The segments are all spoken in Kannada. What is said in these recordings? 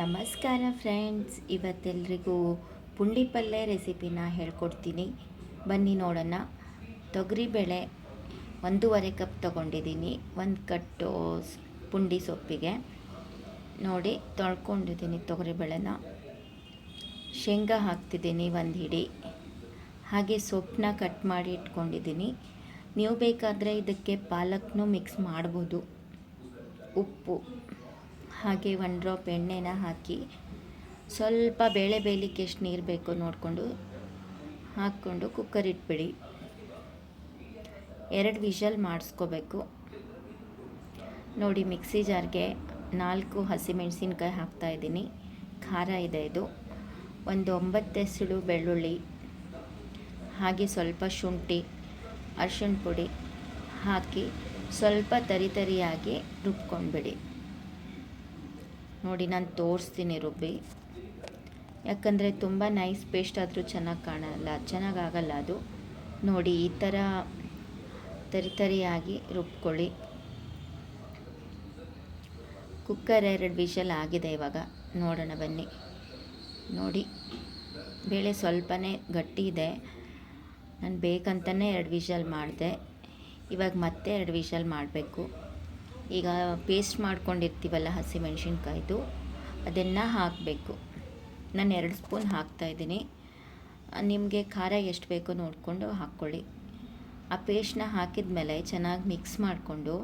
ನಮಸ್ಕಾರ ಫ್ರೆಂಡ್ಸ್, ಇವತ್ತೆಲ್ರಿಗೂ ಪುಂಡಿ ಪಲ್ಯ ರೆಸಿಪಿನ ಹೇಳ್ಕೊಡ್ತೀನಿ. ಬನ್ನಿ ನೋಡೋಣ. ತೊಗರಿಬೇಳೆ 1.5 ಕಪ್ ತೊಗೊಂಡಿದ್ದೀನಿ. 1 ಕಟ್ಟು ಪುಂಡಿ ಸೊಪ್ಪಿಗೆ ನೋಡಿ ತೊಳ್ಕೊಂಡಿದ್ದೀನಿ ತೊಗರಿಬೇಳೆನ. ಶೇಂಗಾ ಹಾಕ್ತಿದ್ದೀನಿ 1 ಹಿಡಿ. ಹಾಗೆ ಸೊಪ್ಪನ್ನ ಕಟ್ ಮಾಡಿ ಇಟ್ಕೊಂಡಿದ್ದೀನಿ. ನೀವು ಬೇಕಾದರೆ ಇದಕ್ಕೆ ಪಾಲಕ್ನೂ ಮಿಕ್ಸ್ ಮಾಡ್ಬೋದು. ಉಪ್ಪು ಹಾಗೆ 1 ಡ್ರಾಪ್ ಎಣ್ಣೆನ ಹಾಕಿ ಸ್ವಲ್ಪ ಬೇಳೆ ಬೇಯಲಿಕ್ಕೆ ಎಷ್ಟು ನೀರು ಬೇಕೋ ನೋಡಿಕೊಂಡು ಹಾಕ್ಕೊಂಡು ಕುಕ್ಕರ್ ಇಟ್ಬಿಡಿ. 2 ವಿಷಲ್ ಮಾಡಿಸ್ಕೋಬೇಕು. ನೋಡಿ, ಮಿಕ್ಸಿ ಜಾರ್ಗೆ 4 ಹಸಿಮೆಣಸಿನ್ಕಾಯಿ ಹಾಕ್ತಾಯಿದ್ದೀನಿ. ಖಾರ ಇದೆ ಇದು. 9 ಎಸಳು ಬೆಳ್ಳುಳ್ಳಿ, ಹಾಗೆ ಸ್ವಲ್ಪ ಶುಂಠಿ, ಅರಿಶಿಣ ಪುಡಿ ಹಾಕಿ ಸ್ವಲ್ಪ ತರಿಯಾಗಿ ರುಬ್ಕೊಂಡ್ಬಿಡಿ. ನೋಡಿ, ನಾನು ತೋರಿಸ್ತೀನಿ ರುಬ್ಬಿ. ಯಾಕಂದರೆ ತುಂಬ ನೈಸ್ ಪೇಸ್ಟ್ ಆದರೂ ಚೆನ್ನಾಗಾಗಲ್ಲ ಅದು. ನೋಡಿ, ಈ ಥರ ತರಿಯಾಗಿ ರುಬ್ಕೊಳ್ಳಿ. ಕುಕ್ಕರ್ 2 ವಿಷಲ್ ಆಗಿದೆ. ಇವಾಗ ನೋಡೋಣ ಬನ್ನಿ. ನೋಡಿ, ಬೇಳೆ ಸ್ವಲ್ಪನೇ ಗಟ್ಟಿ ಇದೆ. ನಾನು ಬೇಕಂತಲೇ 2 ವಿಷಲ್ ಮಾಡಿದೆ. ಇವಾಗ ಮತ್ತೆ 2 ವಿಷಲ್ ಮಾಡಬೇಕು. ಈಗ ಪೇಸ್ಟ್ ಮಾಡ್ಕೊಂಡಿರ್ತೀವಲ್ಲ ಹಸಿಮೆಣ್ಸಿನ್ಕಾಯ್ದು, ಅದನ್ನು ಹಾಕಬೇಕು. ನಾನು 2 ಸ್ಪೂನ್ ಹಾಕ್ತಾಯಿದ್ದೀನಿ. ನಿಮಗೆ ಖಾರ ಎಷ್ಟು ಬೇಕೋ ನೋಡಿಕೊಂಡು ಹಾಕ್ಕೊಳ್ಳಿ. ಆ ಪೇಸ್ಟ್ನ ಹಾಕಿದ ಮೇಲೆ ಚೆನ್ನಾಗಿ ಮಿಕ್ಸ್ ಮಾಡಿಕೊಂಡು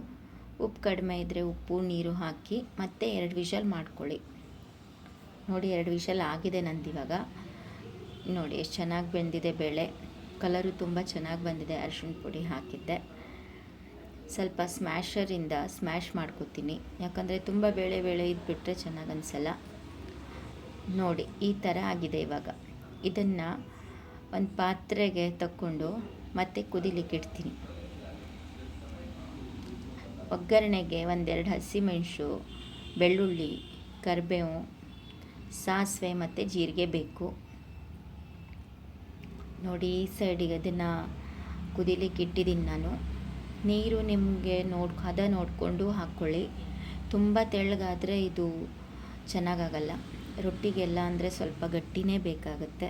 ಉಪ್ಪು ಕಡಿಮೆ ಇದ್ದರೆ ಉಪ್ಪು ನೀರು ಹಾಕಿ ಮತ್ತೆ 2 ವಿಷಲ್ ಮಾಡ್ಕೊಳ್ಳಿ. ನೋಡಿ, 2 ವಿಷಲ್ ಆಗಿದೆ ನಂದಿವಾಗ. ನೋಡಿ ಎಷ್ಟು ಚೆನ್ನಾಗಿ ಬೆಂದಿದೆ ಬೇಳೆ. ಕಲರು ತುಂಬ ಚೆನ್ನಾಗಿ ಬಂದಿದೆ. ಅರಿಶಿಣ ಪುಡಿ ಹಾಕಿದ್ದೆ. ಸ್ವಲ್ಪ ಸ್ಮ್ಯಾಶರಿಂದ ಸ್ಮ್ಯಾಶ್ ಮಾಡ್ಕೊತೀನಿ, ಯಾಕಂದರೆ ತುಂಬ ಬೇಳೆ ಇದ್ಬಿಟ್ರೆ ಚೆನ್ನಾಗಿ ಅನಿಸಲ್ಲ. ನೋಡಿ, ಈ ಥರ ಆಗಿದೆ. ಇವಾಗ ಇದನ್ನು ಒಂದು ಪಾತ್ರೆಗೆ ತಕ್ಕೊಂಡು ಮತ್ತೆ ಕುದಿಲಿಕ್ಕೆ ಇಡ್ತೀನಿ. ಒಗ್ಗರಣೆಗೆ 1-2 ಹಸಿಮೆಣಸು, ಬೆಳ್ಳುಳ್ಳಿ, ಕರಿಬೇವು, ಸಾಸಿವೆ ಮತ್ತು ಜೀರಿಗೆ ಬೇಕು. ನೋಡಿ, ಈ ಸೈಡಿಗೆ ಅದನ್ನು ಕುದಿಲಿಕ್ಕೆ ಇಟ್ಟಿದ್ದೀನಿ ನಾನು. ನೀರು ನಿಮಗೆ ಹದ ನೋಡಿಕೊಂಡು ಹಾಕ್ಕೊಳ್ಳಿ. ತುಂಬ ತೆಳ್ಳಗಾದರೆ ಇದು ಚೆನ್ನಾಗಾಗಲ್ಲ. ರೊಟ್ಟಿಗೆಲ್ಲ ಅಂದರೆ ಸ್ವಲ್ಪ ಗಟ್ಟಿನೇ ಬೇಕಾಗುತ್ತೆ.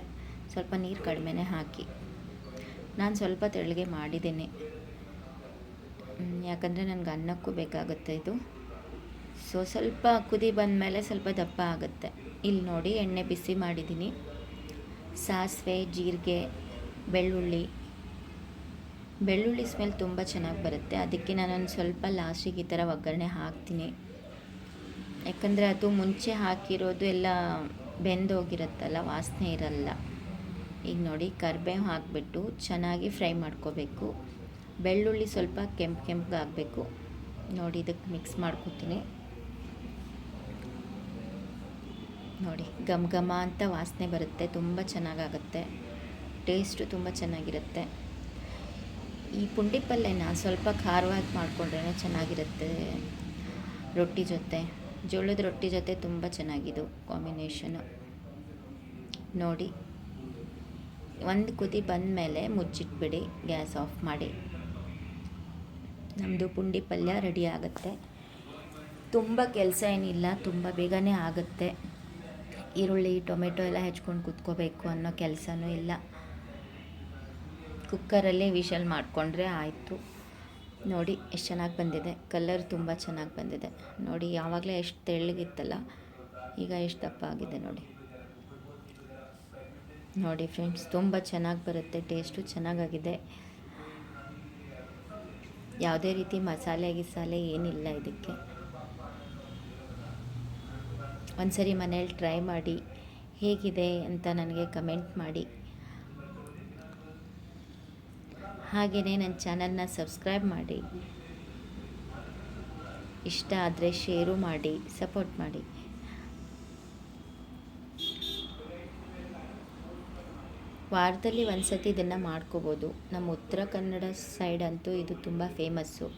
ಸ್ವಲ್ಪ ನೀರು ಕಡಿಮೆನೇ ಹಾಕಿ. ನಾನು ಸ್ವಲ್ಪ ತೆಳ್ಳಗೆ ಮಾಡಿದ್ದೇನೆ, ಯಾಕಂದರೆ ನನಗೆ ಅನ್ನಕ್ಕೂ ಬೇಕಾಗುತ್ತೆ ಇದು. ಸ್ವಲ್ಪ ಕುದಿ ಬಂದಮೇಲೆ ಸ್ವಲ್ಪ ದಪ್ಪ ಆಗುತ್ತೆ. ಇಲ್ಲಿ ನೋಡಿ, ಎಣ್ಣೆ ಬಿಸಿ ಮಾಡಿದ್ದೀನಿ. ಸಾಸಿವೆ, ಜೀರಿಗೆ, ಬೆಳ್ಳುಳ್ಳಿ ಸ್ಮೆಲ್ ತುಂಬ ಚೆನ್ನಾಗಿ ಬರುತ್ತೆ. ಅದಕ್ಕೆ ನಾನೊಂದು ಸ್ವಲ್ಪ ಲಾಸ್ಟಿಗೆ ಈ ಥರ ಒಗ್ಗರಣೆ ಹಾಕ್ತೀನಿ. ಯಾಕಂದರೆ ಅದು ಮುಂಚೆ ಹಾಕಿರೋದು ಎಲ್ಲ ಬೆಂದೋಗಿರುತ್ತಲ್ಲ, ವಾಸನೆ ಇರಲ್ಲ. ಈಗ ನೋಡಿ, ಕರಿಬೇವು ಹಾಕಿಬಿಟ್ಟು ಚೆನ್ನಾಗಿ ಫ್ರೈ ಮಾಡ್ಕೋಬೇಕು. ಬೆಳ್ಳುಳ್ಳಿ ಸ್ವಲ್ಪ ಕೆಂಪಗೆ ಆಗಬೇಕು. ನೋಡಿ, ಇದಕ್ಕೆ ಮಿಕ್ಸ್ ಮಾಡ್ಕೊತೀನಿ. ನೋಡಿ, ಘಮ ಅಂತ ವಾಸನೆ ಬರುತ್ತೆ. ತುಂಬ ಚೆನ್ನಾಗಾಗುತ್ತೆ. ಟೇಸ್ಟು ತುಂಬ ಚೆನ್ನಾಗಿರುತ್ತೆ. ಈ ಪುಂಡಿ ಪಲ್ಯನ ಸ್ವಲ್ಪ ಖಾರವಾಗಿ ಮಾಡಿಕೊಂಡ್ರೆ ಚೆನ್ನಾಗಿರುತ್ತೆ. ರೊಟ್ಟಿ ಜೊತೆ, ಜೋಳದ ರೊಟ್ಟಿ ಜೊತೆ ತುಂಬ ಚೆನ್ನಾಗಿದು ಕಾಂಬಿನೇಷನು. ನೋಡಿ, 1 ಕುದಿ ಬಂದಮೇಲೆ ಮುಚ್ಚಿಟ್ಬಿಡಿ, ಗ್ಯಾಸ್ ಆಫ್ ಮಾಡಿ. ನಮ್ಮದು ಪುಂಡಿ ಪಲ್ಯ ರೆಡಿ ಆಗುತ್ತೆ. ತುಂಬ ಕೆಲಸ ಏನಿಲ್ಲ, ತುಂಬ ಬೇಗನೆ ಆಗುತ್ತೆ. ಈರುಳ್ಳಿ, ಟೊಮೆಟೊ ಎಲ್ಲ ಹೆಚ್ಕೊಂಡು ಕುತ್ಕೋಬೇಕು ಅನ್ನೋ ಕೆಲಸನೂ ಇಲ್ಲ. ಕುಕ್ಕರಲ್ಲೇ ವಿಷಲ್ ಮಾಡಿಕೊಂಡ್ರೆ ಆಯಿತು. ನೋಡಿ, ಎಷ್ಟು ಚೆನ್ನಾಗಿ ಬಂದಿದೆ. ಕಲರ್ ತುಂಬ ಚೆನ್ನಾಗಿ ಬಂದಿದೆ. ನೋಡಿ, ಯಾವಾಗಲೇ ಎಷ್ಟು ತೆಳ್ಳಗಿತ್ತಲ್ಲ, ಈಗ ಎಷ್ಟು ದಪ್ಪ ಆಗಿದೆ ನೋಡಿ. ನೋಡಿ ಫ್ರೆಂಡ್ಸ್, ತುಂಬ ಚೆನ್ನಾಗಿ ಬರುತ್ತೆ. ಟೇಸ್ಟು ಚೆನ್ನಾಗಾಗಿದೆ. ಯಾವುದೇ ರೀತಿ ಮಸಾಲೆ ಏನಿಲ್ಲ ಇದಕ್ಕೆ. ಒಂದ್ಸರಿ ಮನೇಲಿ ಟ್ರೈ ಮಾಡಿ ಹೇಗಿದೆ ಅಂತ ನನಗೆ ಕಮೆಂಟ್ ಮಾಡಿ. ಹಾಗೆಯೇ ನನ್ನ ಚಾನಲ್ನ ಸಬ್ಸ್ಕ್ರೈಬ್ ಮಾಡಿ. ಇಷ್ಟ ಆದರೆ ಶೇರು ಮಾಡಿ, ಸಪೋರ್ಟ್ ಮಾಡಿ. ವಾರದಲ್ಲಿ 1 ಸತಿ ಇದನ್ನು ಮಾಡ್ಕೋಬೋದು. ನಮ್ಮ ಉತ್ತರ ಕನ್ನಡ ಸೈಡ್ ಅಂತೂ ಇದು ತುಂಬ ಫೇಮಸ್ಸು.